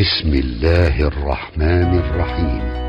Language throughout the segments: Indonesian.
بسم الله الرحمن الرحيم.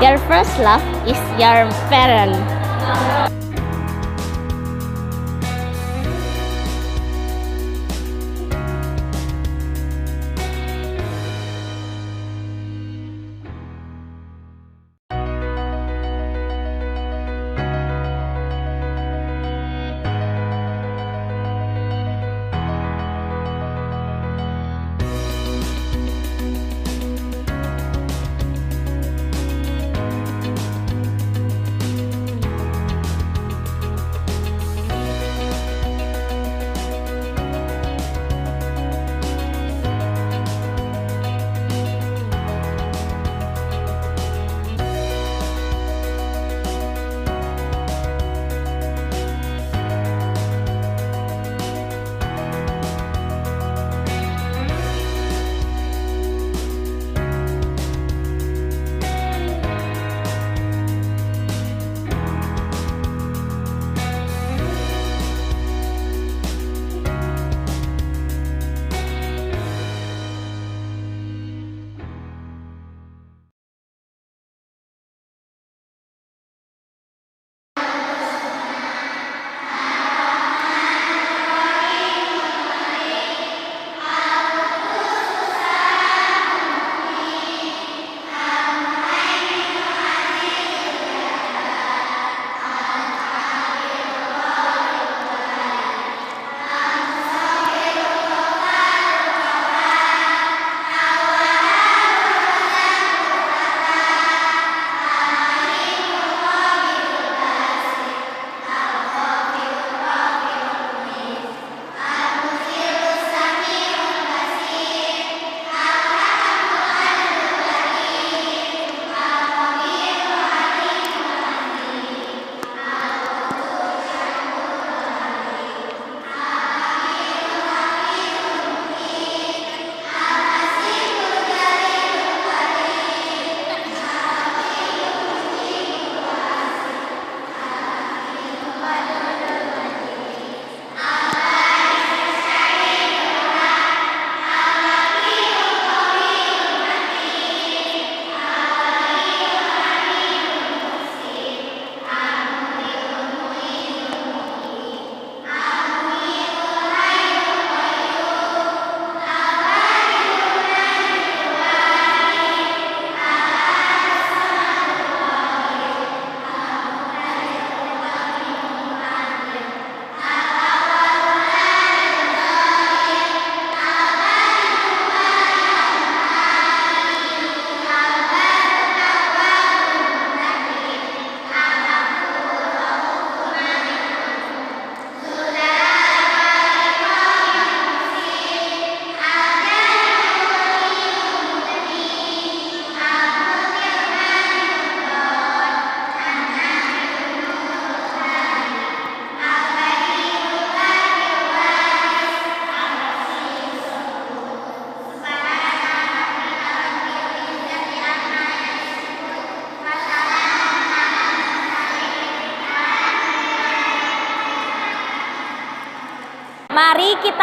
Your first love is your parent.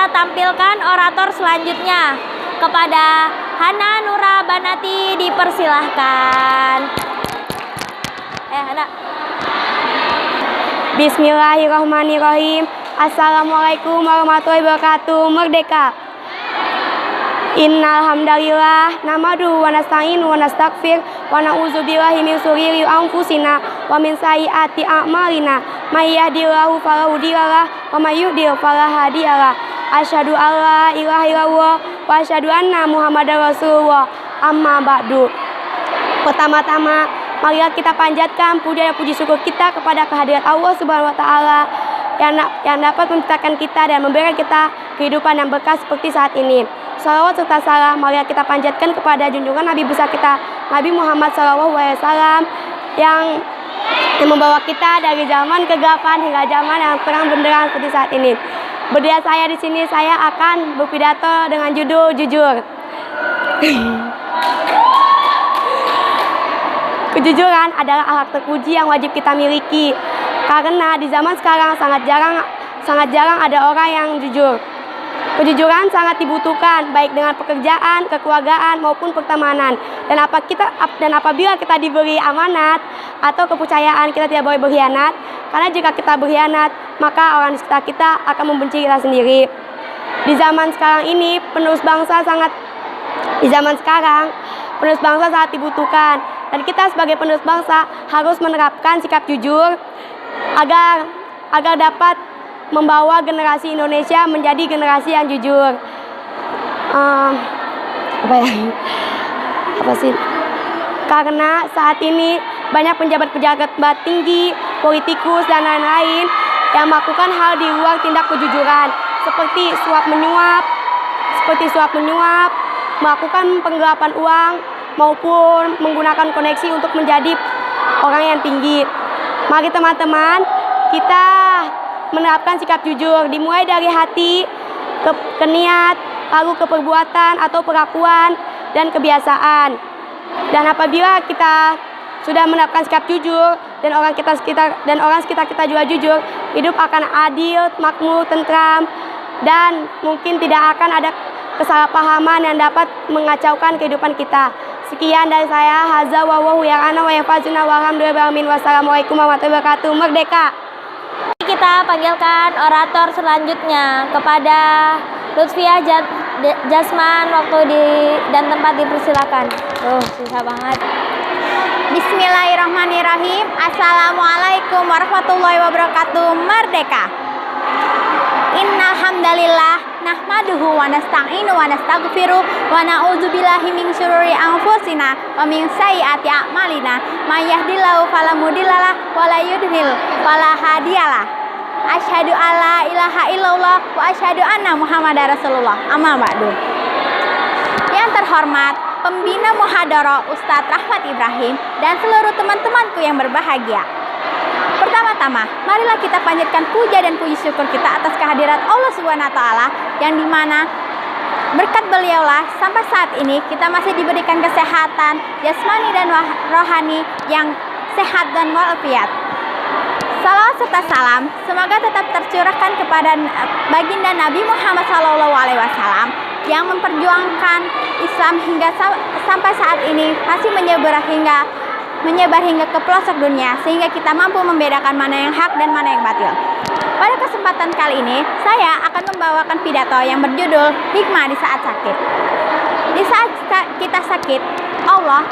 kita tampilkan orator selanjutnya. Kepada Hana Nura Banati dipersilahkan. Hana. Bismillahirrahmanirrahim. Assalamualaikum warahmatullahi wabarakatuh. Merdeka. Innal hamdalillah nahmaduhu wa nasta'inu wa nastaghfir wa na'udzubillahi min shururi anfusina wa min sayyiati a'malina. May yahdihillahu fala mudhillalah wa may yudhlil fala hadiyalah. Asyhadu alla ilaha illallah wa asyhadu anna Muhammadar Rasulullah. Amma ba'du. Pertama-tama, marilah kita panjatkan puja dan puji syukur kita kepada kehadirat Allah Subhanahu wa taala yang dapat menciptakan kita dan memberikan kita kehidupan yang berkah seperti saat ini. Salawat serta salam marilah kita panjatkan kepada junjungan Nabi besar kita, Nabi Muhammad SAW, yang membawa kita dari zaman kegelapan hingga zaman yang terang benderang seperti saat ini. Berdiri saya di sini, saya akan berpidato dengan judul jujur. Kejujuran adalah akhlak terpuji yang wajib kita miliki. Karena di zaman sekarang sangat jarang ada orang yang jujur. Kejujuran sangat dibutuhkan baik dengan pekerjaan, kekeluargaan maupun pertemanan. Dan apabila kita diberi amanat atau kepercayaan, kita tidak boleh berkhianat. Karena jika kita berkhianat, maka orang di sekitar kita akan membenci kita sendiri. Di zaman sekarang penerus bangsa sangat dibutuhkan. Dan kita sebagai penerus bangsa harus menerapkan sikap jujur agar dapat membawa generasi Indonesia menjadi generasi yang jujur. Karena saat ini banyak pejabat-pejabat tinggi, politikus dan lain-lain yang melakukan hal di luar tindak kejujuran, seperti suap menyuap, melakukan penggelapan uang maupun menggunakan koneksi untuk menjadi orang yang tinggi. Mari teman-teman, kita menerapkan sikap jujur, dimulai dari hati, ke niat, lalu ke perbuatan atau perlakuan dan kebiasaan. Dan apabila kita sudah menerapkan sikap jujur dan orang sekitar kita juga jujur, hidup akan adil, makmur, tentram, dan mungkin tidak akan ada kesalahpahaman yang dapat mengacaukan kehidupan kita. Sekian dari saya. Hadza wallahu ya'lam wa yafazuna walhamdulillahi rabbil alamin. Wassalamualaikum warahmatullahi wabarakatuh. Merdeka. Kita panggilkan orator selanjutnya kepada Lutfiah Jasman. Waktu dan tempat dipersilakan. Susah banget. Bismillahirrahmanirrahim. Assalamualaikum warahmatullahi wabarakatuh. Merdeka. Innal hamdalillah nahmaduhu wa nasta'inu wa nastaghfiru wa na'udzubillahi min syururi anfusina wa min sayyiati a'malina. May yahdihillahu fala mudhillalah wa la yudhlil fala hadiyalah. Asyhadu alla ilaha illallah wa asyhadu anna Muhammadar Rasulullah. Amma ba'du. Yang terhormat Pembina Muhadharah Ustadz Rahmat Ibrahim dan seluruh teman-temanku yang berbahagia. Pertama-tama, marilah kita panjatkan puja dan puji syukur kita atas kehadirat Allah Subhanahu wa taala yang dimana berkat beliaulah sampai saat ini kita masih diberikan kesehatan jasmani dan rohani yang sehat dan walafiat. Salawat serta salam semoga tetap tercurahkan kepada baginda Nabi Muhammad SAW yang memperjuangkan Islam hingga sampai saat ini masih menyebar hingga ke pelosok dunia, sehingga kita mampu membedakan mana yang hak dan mana yang batil. Pada kesempatan kali ini, saya akan membawakan pidato yang berjudul Hikmah di Saat Sakit. Di saat kita sakit, Allah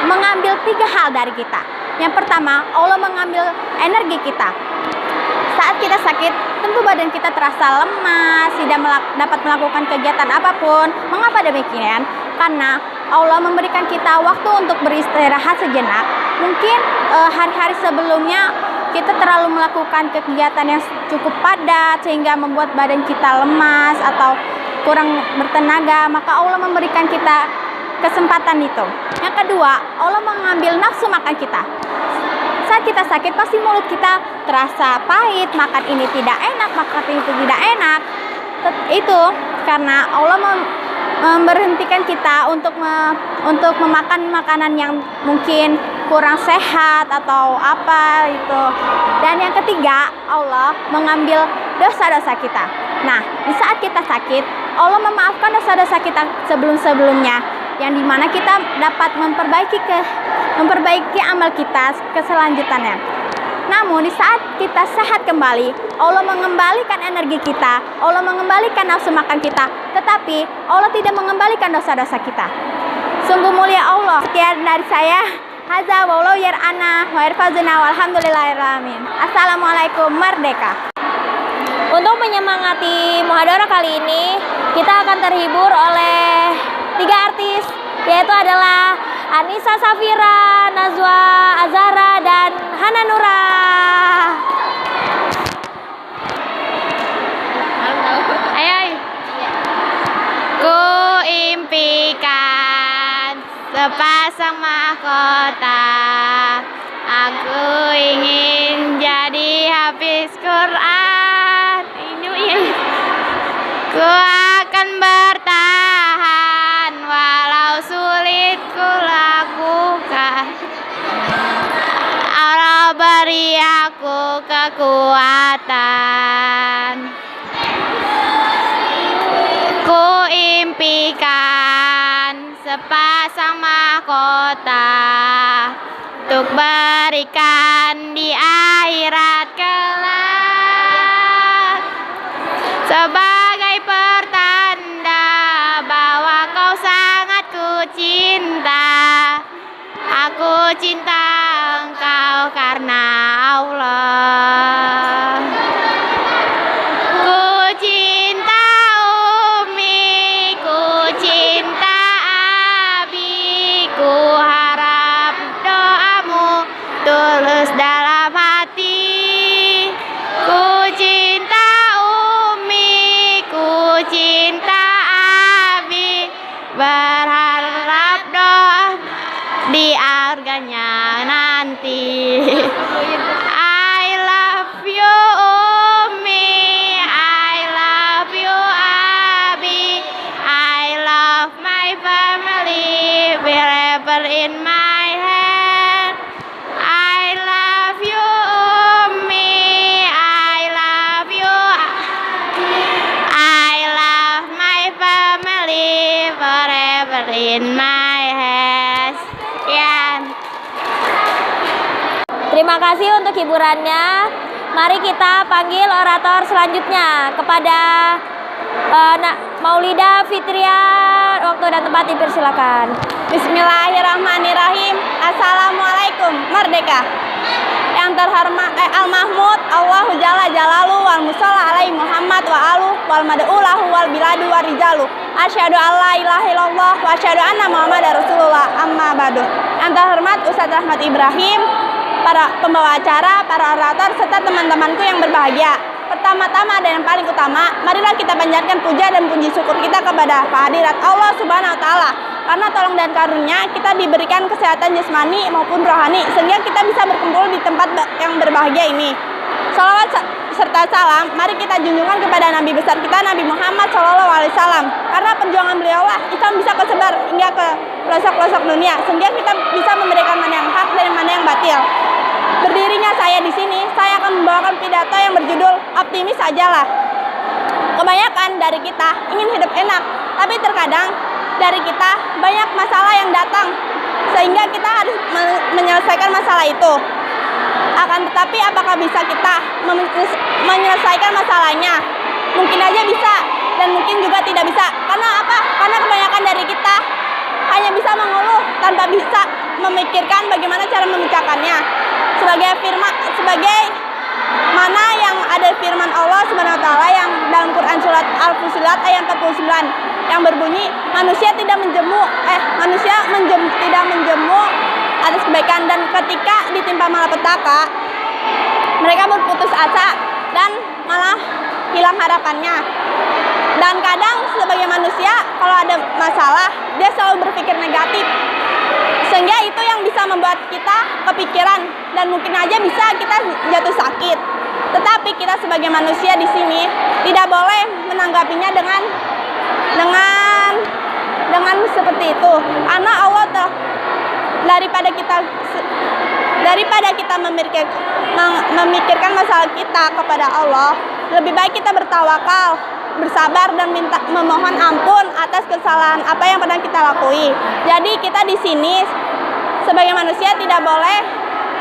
mengambil 3 hal dari kita. Yang pertama, Allah mengambil energi kita. Saat kita sakit, tentu badan kita terasa lemas, tidak dapat melakukan kegiatan apapun. Mengapa demikian? Karena Allah memberikan kita waktu untuk beristirahat sejenak. Mungkin hari-hari sebelumnya kita terlalu melakukan kegiatan yang cukup padat sehingga membuat badan kita lemas atau kurang bertenaga. Maka Allah memberikan kita kesempatan itu. Yang kedua, Allah mengambil nafsu makan kita. Saat kita sakit pasti mulut kita terasa pahit, makan ini tidak enak, makan itu tidak enak. Itu karena Allah memberhentikan kita untuk memakan makanan yang mungkin kurang sehat atau apa itu. Dan yang ketiga, Allah mengambil dosa-dosa kita. Nah, di saat kita sakit, Allah memaafkan dosa-dosa kita sebelum-sebelumnya, yang dimana kita dapat memperbaiki amal kita ke selanjutannya. Namun di saat kita sehat kembali, Allah mengembalikan energi kita, Allah mengembalikan nafsu makan kita, tetapi Allah tidak mengembalikan dosa-dosa kita. Sungguh mulia Allah. Sekian dari saya. Hadza wallahu yar'ana wa yarfazuna walhamdulillahirabbil alamin. Assalamualaikum, merdeka. Untuk menyemangati muhadharah kali ini, kita akan terhibur oleh 3 artis, yaitu adalah Anissa Safira, Nazwa Azhara, dan Hana Nura. Ayo. Ku impikan sepasang mahkota, aku ingin jadi hafiz Quran. Ku akan bertahan walau sulit ku lakukan. Allah beri aku kekuatan. Ku impikan sepasang mahkota untuk berikan di akhirat kelak, sebagai pertanda bahwa kau sangat ku cinta. Aku cinta engkau karena Allah. Ku cinta Umi, ku cinta Abi, ku harap doamu tulus dalam hati. Ku cinta Umi, ku cinta Abi, berharap doa di harganya nanti. I love you Umi, I love you Abi, I love my family wherever in my hand. I love you Umi, I love you, I love my family forever in my hands. Sekian. Terima kasih untuk hiburannya. Mari kita panggil orator selanjutnya kepada Maulida Fitria. Waktu dan tempat dipersilakan. Bismillahirrahmanirrahim. Assalamualaikum, merdeka. Yang terhormat Al-Mahmud Allahu Jalla Jalalu wal musalla alaihi Muhammad wa alu wal mad'u lahu wal biladu wa rijalu. Asyhadu an la ilaha illallah wa asyhadu anna Muhammadar Rasulullah. Amma ba'du. Yang terhormat Ustadz Rahmat Ibrahim, para pembawa acara, para orator, serta teman-temanku yang berbahagia. Pertama-tama dan yang paling utama, marilah kita panjatkan puja dan puji syukur kita kepada kehadirat Allah Subhanahu wa taala. Karena tolong dan karunia kita diberikan kesehatan jasmani maupun rohani, sehingga kita bisa berkumpul di tempat yang berbahagia ini. Salawat serta salam mari kita junjungan kepada Nabi besar kita, Nabi Muhammad SAW. Karena perjuangan beliaulah Islam bisa kesebar hingga ke pelosok-pelosok dunia, sehingga kita bisa memberikan mana yang hak dan mana yang batil. Berdirinya saya di sini, saya akan membawakan pidato yang berjudul Optimis Sajalah. Kebanyakan dari kita ingin hidup enak, tapi terkadang dari kita banyak masalah yang datang, sehingga kita harus menyelesaikan masalah itu. Akan tetapi apakah bisa kita menyelesaikan masalahnya? Mungkin aja bisa, dan mungkin juga tidak bisa. Karena apa? Karena kebanyakan dari kita hanya bisa mengeluh tanpa bisa memikirkan bagaimana cara memecahkannya. Sebagai mana yang ada firman Allah Subhanahu wa taala yang dalam Quran surat Al-Fussilat ayat 49 yang berbunyi, tidak menjemu atas kebaikan, dan ketika ditimpa malapetaka mereka berputus asa dan malah hilang harapannya. Dan kadang sebagai manusia kalau ada masalah dia selalu berpikir negatif, sehingga itu yang bisa membuat kita kepikiran dan mungkin aja bisa kita jatuh sakit. Tetapi kita sebagai manusia di sini tidak boleh menanggapinya dengan seperti itu, karena Allah daripada kita memikirkan masalah kita kepada Allah, lebih baik kita bertawakal, bersabar dan memohon ampun atas kesalahan apa yang pernah kita lakui. Jadi kita di sini sebagai manusia tidak boleh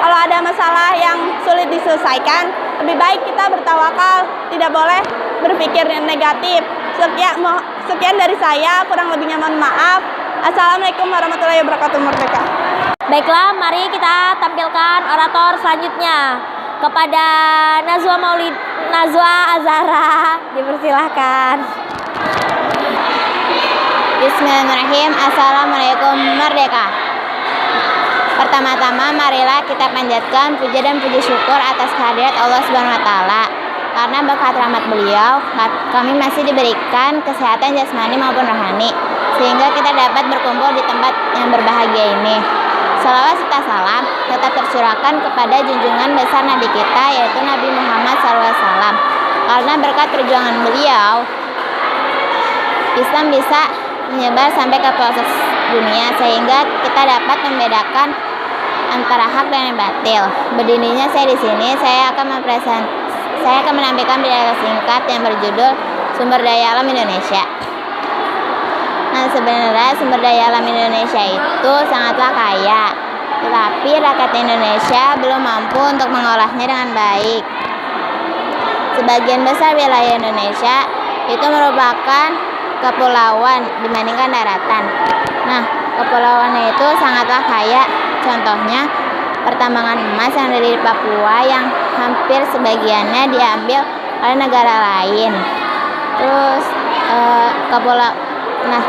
kalau ada masalah yang sulit diselesaikan, lebih baik kita bertawakal, tidak boleh berpikir yang negatif. Sekian dari saya, kurang lebihnya mohon maaf. Assalamualaikum warahmatullahi wabarakatuh. Merdeka. Baiklah, mari kita tampilkan orator selanjutnya kepada Najwa Azhara. Dipersilahkan. Bismillahirrahmanirrahim. Assalamualaikum Merdeka. Pertama-tama marilah kita panjatkan puja dan puji syukur atas kehadirat Allah Subhanahu wa taala. Karena berkat rahmat beliau, kami masih diberikan kesehatan jasmani maupun rohani, sehingga kita dapat berkumpul di tempat yang berbahagia ini. Salawat serta salam tetap tercurahkan kepada junjungan besar Nabi kita, yaitu Nabi Muhammad SAW. Karena berkat perjuangan beliau, Islam bisa menyebar sampai ke pelosok dunia, sehingga kita dapat membedakan antara hak dan batil. Berdirinya saya di sini, saya akan menampilkan pidato singkat yang berjudul Sumber Daya Alam Indonesia. Nah, sebenarnya sumber daya alam Indonesia itu sangatlah kaya, tetapi rakyat Indonesia belum mampu untuk mengolahnya dengan baik. Sebagian besar wilayah Indonesia itu merupakan kepulauan dibandingkan daratan. Nah, kepulauannya itu sangatlah kaya. Contohnya, pertambangan emas yang dari Papua yang hampir sebagiannya diambil oleh negara lain. Terus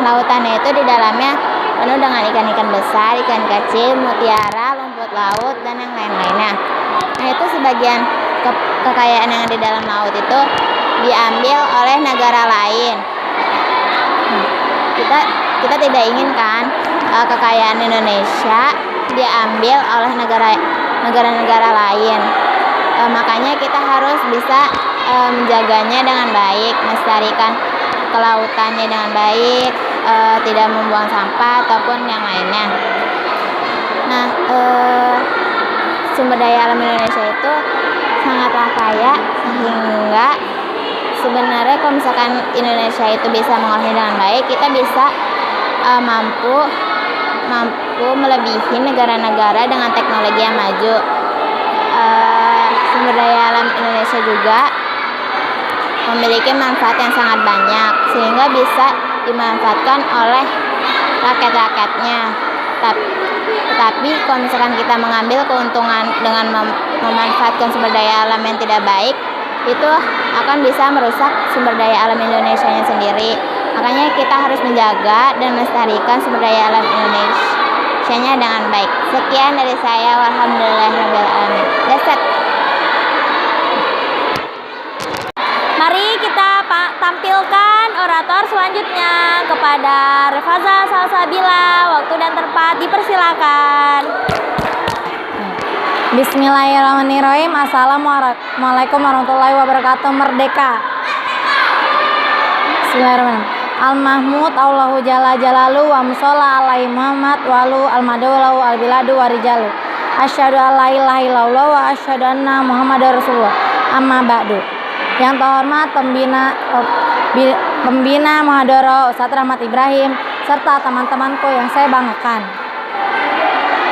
lautannya itu di dalamnya penuh dengan ikan-ikan besar, ikan kecil, mutiara, rumput laut, dan yang lain-lainnya. Nah, itu sebagian kekayaan yang di dalam laut itu diambil oleh negara lain. Nah, kita tidak inginkan kekayaan Indonesia diambil oleh negara-negara lain. Makanya kita harus bisa menjaganya dengan baik, melestarikan kelautannya dengan baik, tidak membuang sampah ataupun yang lainnya. Nah, sumber daya alam Indonesia itu sangatlah kaya, sehingga sebenarnya kalau misalkan Indonesia itu bisa mengolahnya dengan baik, kita bisa mampu melebihi negara-negara dengan teknologi yang maju. Sumber daya alam Indonesia juga memiliki manfaat yang sangat banyak, sehingga bisa dimanfaatkan oleh rakyat-rakyatnya. Tetapi kalau misalkan kita mengambil keuntungan dengan memanfaatkan sumber daya alam yang tidak baik, itu akan bisa merusak sumber daya alam Indonesianya sendiri. Makanya kita harus menjaga dan melestarikan sumber daya alam Indonesianya dengan baik. Sekian dari saya, walhamdulillahirabbil alamin. That's it. Mari kita tampilkan orator selanjutnya kepada Refaza Salsabila. Waktu dan tempat dipersilakan. Bismillahirrahmanirrahim. Assalamualaikum warahmatullahi wabarakatuh. Merdeka. Bismillahirrahmanirrahim. Al-Mahmud Allahu Jalla Jalalu wa musalla alaihi Muhammad walu al-madawlahu al-biladu wa rijalu. Asyhadu an la ilaha illallah wa asyhadu anna Muhammadar Rasulullah. Amma ba'du. Yang terhormat pembina Muhadharah Ustadz Rahmat Ibrahim serta teman-temanku yang saya banggakan.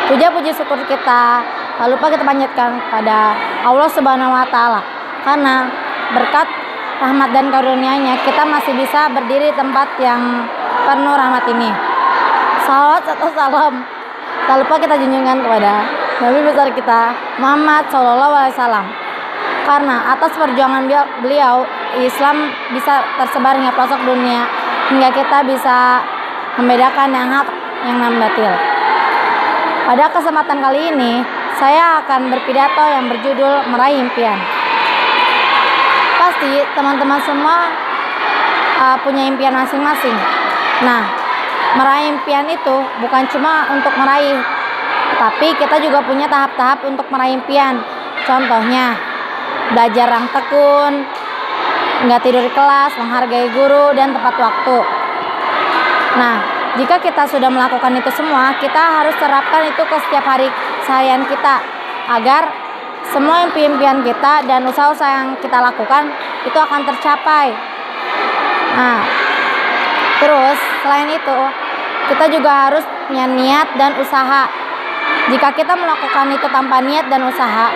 Puja-puji syukur kita lupa kita panjatkan kepada Allah Subhanahu wa taala, karena berkat rahmat dan karunia-Nya kita masih bisa berdiri di tempat yang penuh rahmat ini. Salawat serta salam tak lupa kita junjungan kepada Nabi besar kita Muhammad SAW. Karena atas perjuangan beliau, Islam bisa tersebar hingga pelosok dunia, hingga kita bisa membedakan yang hak yang batil. Pada kesempatan kali ini, saya akan berpidato yang berjudul Meraih Impian. Pasti teman-teman semua punya impian masing-masing. Nah, meraih impian itu bukan cuma untuk meraih, tapi kita juga punya tahap-tahap untuk meraih impian. Contohnya, belajar yang tekun, nggak tidur di kelas, menghargai guru, dan tepat waktu. Nah, jika kita sudah melakukan itu semua, kita harus terapkan itu ke setiap hari seharian kita, agar semua impian kita dan usaha-usaha yang kita lakukan itu akan tercapai. Nah, terus selain itu kita juga harus punya niat dan usaha. Jika kita melakukan itu tanpa niat dan usaha,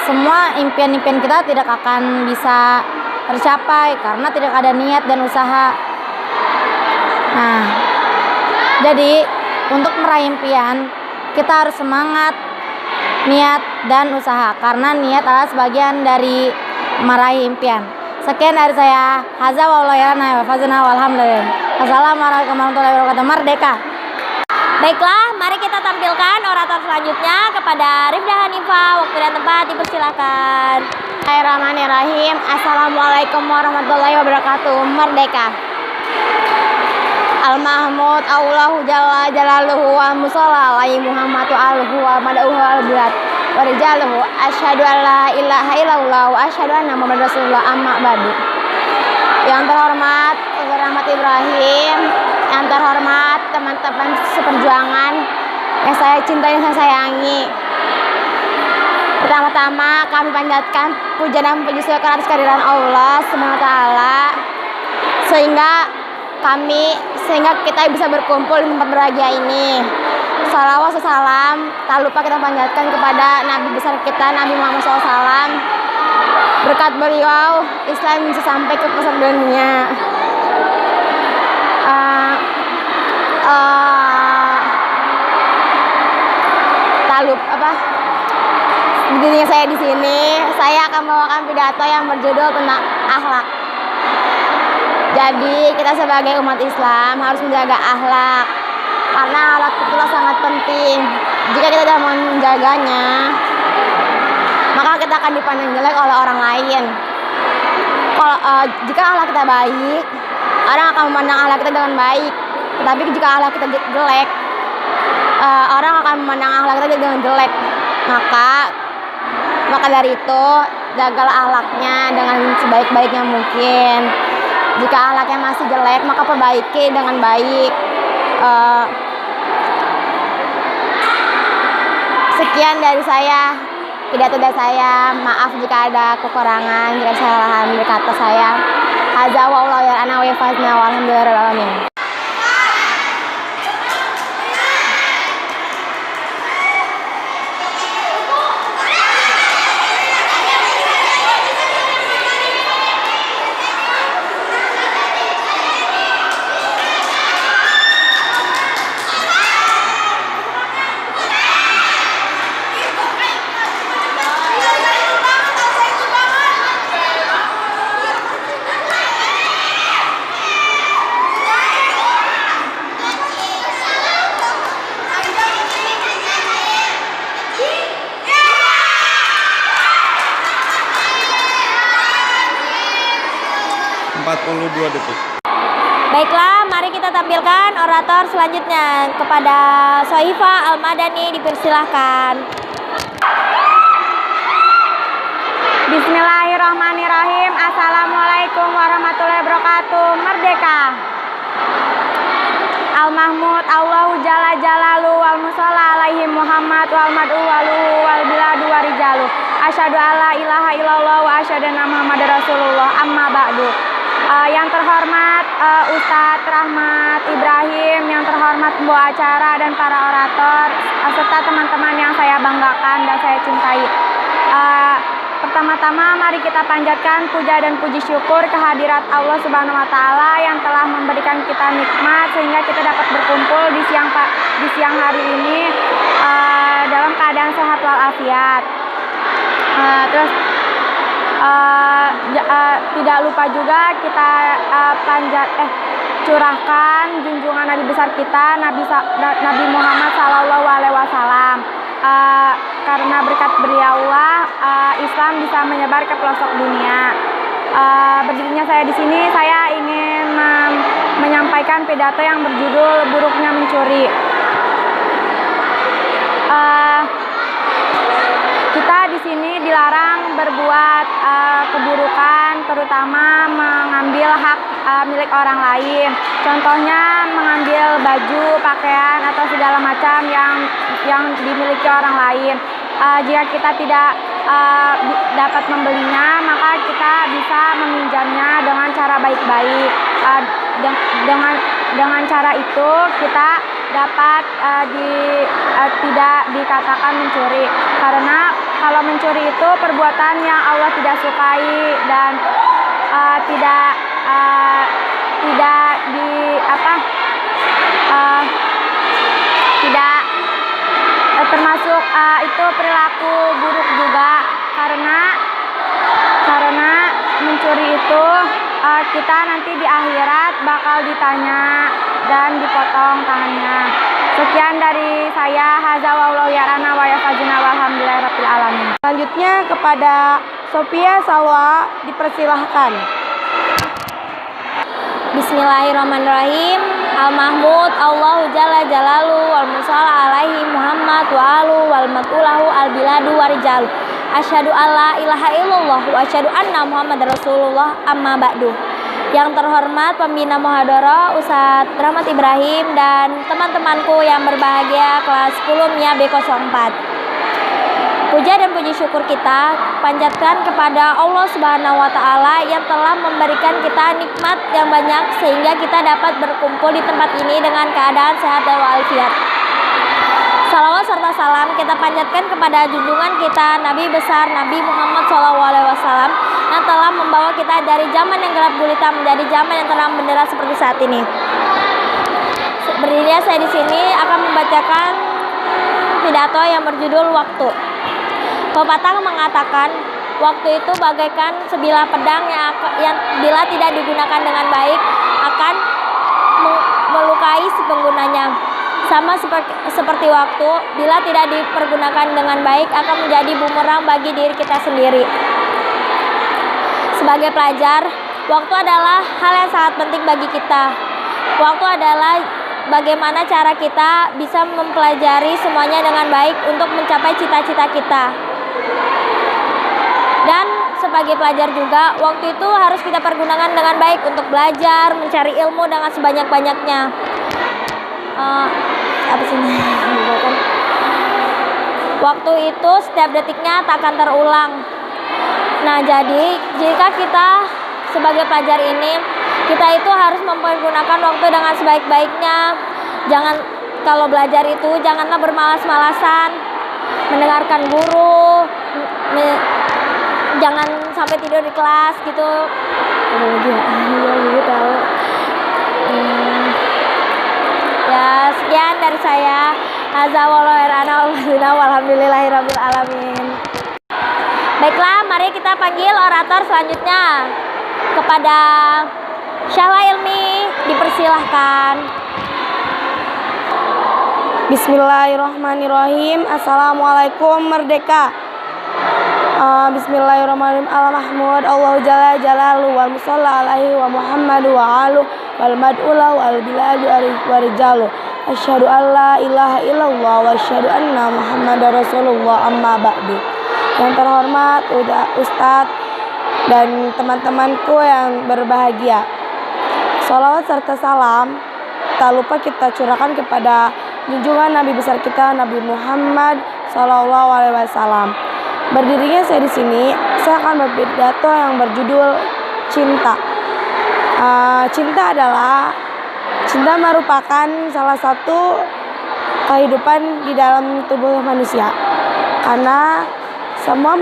semua impian-impian kita tidak akan bisa tercapai karena tidak ada niat dan usaha. Nah, jadi untuk meraih impian kita harus semangat, niat dan usaha karena niat adalah sebagian dari meraih impian. Sekian dari saya. Hadza wallahu a'lam walhamdulillah. Assalamualaikum warahmatullahi wabarakatuh. Merdeka. Baiklah, mari kita tampilkan orator selanjutnya kepada Rifda Hanifah. Waktu dan tempat dipersilakan. Bismillahirrahmanirrahim. Assalamualaikum warahmatullahi wabarakatuh. Merdeka. Al-Mahmud Allahu Jalla Jalaluhu wa musalla alaihi Muhammadu alhu wa mad'uhu al-bilad wa rijaluhu asyhadu an la ilaha illallah wa asyhadu anna Muhammadar Rasulullah amma ba'du. Yang terhormat Ustaz Rahmat Ibrahim, yang terhormat teman-teman seperjuangan yang saya cintai dan saya sayangi. Pertama-tama kami panjatkan puja dan puji syukur atas kehadiran Allah SWT sehingga kita bisa berkumpul di tempat berbahagia ini. Salawat salam tak lupa kita panjatkan kepada Nabi besar kita Nabi Muhammad SAW. Berkat beliau Islam bisa sampai ke pelosok dunia. Tak lupa dirinya saya di sini, saya akan membawakan pidato yang berjudul tentang akhlak. Jadi kita sebagai umat Islam harus menjaga akhlak karena akhlak itulah sangat penting. Jika kita tidak menjaganya, maka kita akan dipandang jelek oleh orang lain. Jika akhlak kita baik, orang akan memandang akhlak kita dengan baik. Tetapi jika akhlak kita jelek, orang akan memandang akhlak kita dengan jelek. Maka dari itu, jagalah akhlaknya dengan sebaik-baiknya mungkin. Jika akhlaknya masih jelek, maka perbaiki dengan baik. Sekian dari saya, pidato dari saya. Maaf jika ada kekurangan, jika kesalahan berkata saya. Hadza wallahu a'lam walhamdulillahirabbil alamin. Baiklah, mari kita tampilkan orator selanjutnya kepada Sohifa Al-Madani, dipersilahkan. Bismillahirrahmanirrahim. Assalamualaikum warahmatullahi wabarakatuh. Merdeka. Al-Mahmud Allahu Jalla Jalalu wal musalla alaihi Muhammad wal mad'u waluhu wal biladu wa rijalu asyhadu alla ilaha illallah wa asyhadu anna Muhammadar Rasulullah amma ba'du. Yang terhormat Ustadz Rahmat Ibrahim, yang terhormat pembawa acara dan para orator serta teman-teman yang saya banggakan dan saya cintai. Pertama-tama mari kita panjatkan puja dan puji syukur kehadirat Allah Subhanahu wa taala yang telah memberikan kita nikmat sehingga kita dapat berkumpul di siang hari ini dalam keadaan sehat walafiat. Tidak lupa juga kita curahkan junjungan Nabi besar kita Nabi Muhammad SAW. Karena berkat beliaulah Islam bisa menyebar ke pelosok dunia. Berdirinya saya di sini, saya ingin menyampaikan pidato yang berjudul Buruknya Mencuri. Kita di sini dilarang berbuat keburukan, terutama mengambil hak milik orang lain. Contohnya mengambil baju, pakaian atau segala macam yang dimiliki orang lain. Jika kita tidak dapat membelinya, maka kita bisa meminjamnya dengan cara baik-baik. Dengan cara itu kita dapat tidak dikatakan mencuri, karena kalau mencuri itu perbuatan yang Allah tidak sukai dan tidak termasuk itu perilaku buruk juga, karena mencuri itu kita nanti di akhirat bakal ditanya dan dipotong tangannya. Sekian dari saya, haza wallahu yarana wa yafazina walhamdulillahirabbil alamin. Selanjutnya kepada Sophia Salwa dipersilahkan. Bismillahirrahmanirrahim. Al-Mahmud Allahu Jalla Jalalu wal musalla alaihi Muhammad wa alu wal mat'ulahu al-biladu warijalu. Asyhadu alla ilaha illallah wa asyhadu anna Muhammad Rasulullah, amma ba'du. Yang terhormat pembina Muhadharah Ustadz Rahmat Ibrahim dan teman-temanku yang berbahagia kelas 10 MIA B04. Puja dan puji syukur kita panjatkan kepada Allah Subhanahu wa taala yang telah memberikan kita nikmat yang banyak sehingga kita dapat berkumpul di tempat ini dengan keadaan sehat dan walafiat. Salawat serta salam kita panjatkan kepada junjungan kita Nabi besar Nabi Muhammad SAW yang telah membawa kita dari zaman yang gelap gulita menjadi zaman yang terang benderang seperti saat ini. Berdiri saya di sini akan membacakan pidato yang berjudul Waktu. Pepatah mengatakan, waktu itu bagaikan sebilah pedang yang bila tidak digunakan dengan baik akan melukai si penggunanya. Sama seperti waktu, bila tidak dipergunakan dengan baik akan menjadi bumerang bagi diri kita sendiri. Sebagai pelajar, waktu adalah hal yang sangat penting bagi kita. Waktu adalah bagaimana cara kita bisa mempelajari semuanya dengan baik untuk mencapai cita-cita kita. Dan sebagai pelajar juga, waktu itu harus kita pergunakan dengan baik untuk belajar, mencari ilmu dengan sebanyak-banyaknya. Waktu itu setiap detiknya tak akan terulang. Nah, jadi jika kita sebagai pelajar ini, kita itu harus mempergunakan waktu dengan sebaik-baiknya. Jangan, kalau belajar itu janganlah bermalas-malasan, mendengarkan guru, jangan sampai tidur di kelas gitu. Ya, sekian dari saya. Azza walhamdulillahirabbil alamin. Baiklah, mari kita panggil orator selanjutnya. Kepada Syahla Ilmi dipersilahkan. Bismillahirrahmanirrahim. Assalamualaikum Merdeka. Bismillahirrahmanirrahim. Al-Mahmud Allahu Jalla Jalalu wal musalla alaihi wa Muhammad wa alu wal mad'ulahu al-biladu warijalu. Asyhadu alla ilaha illallah wa asyhadu anna Muhammadar Rasulullah, amma ba'du. Yang terhormat Ustadz dan teman-temanku yang berbahagia, sholawat serta salam tak lupa kita curahkan kepada junjungan Nabi besar kita Nabi Muhammad SAW. Berdirinya saya di sini, saya akan berpidato yang berjudul Cinta. Cinta merupakan salah satu kehidupan di dalam tubuh manusia, karena semua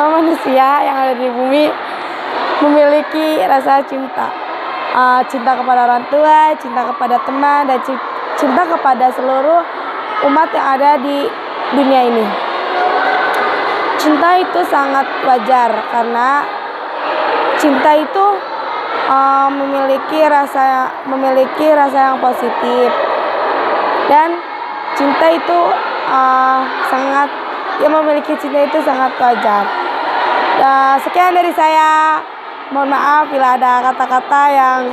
manusia yang ada di bumi memiliki rasa cinta. Cinta kepada orang tua, cinta kepada teman, dan cinta kepada seluruh umat yang ada di dunia ini. Cinta itu sangat wajar karena cinta itu memiliki rasa yang positif, dan cinta itu memiliki cinta itu sangat wajar. Sekian dari saya. Mohon maaf bila ada kata-kata yang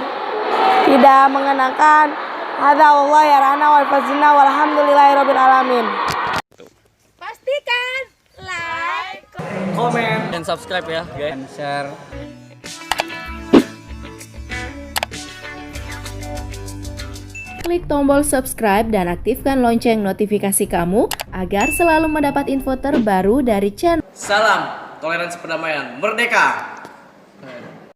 tidak mengenakan. Hadza wallahi yarana wal fazina walhamdulillahirabbil alamin. Pastikan like, comment, dan subscribe ya guys, and share. Klik tombol subscribe dan aktifkan lonceng notifikasi kamu agar selalu mendapat info terbaru dari channel. Salam toleransi perdamaian. Merdeka!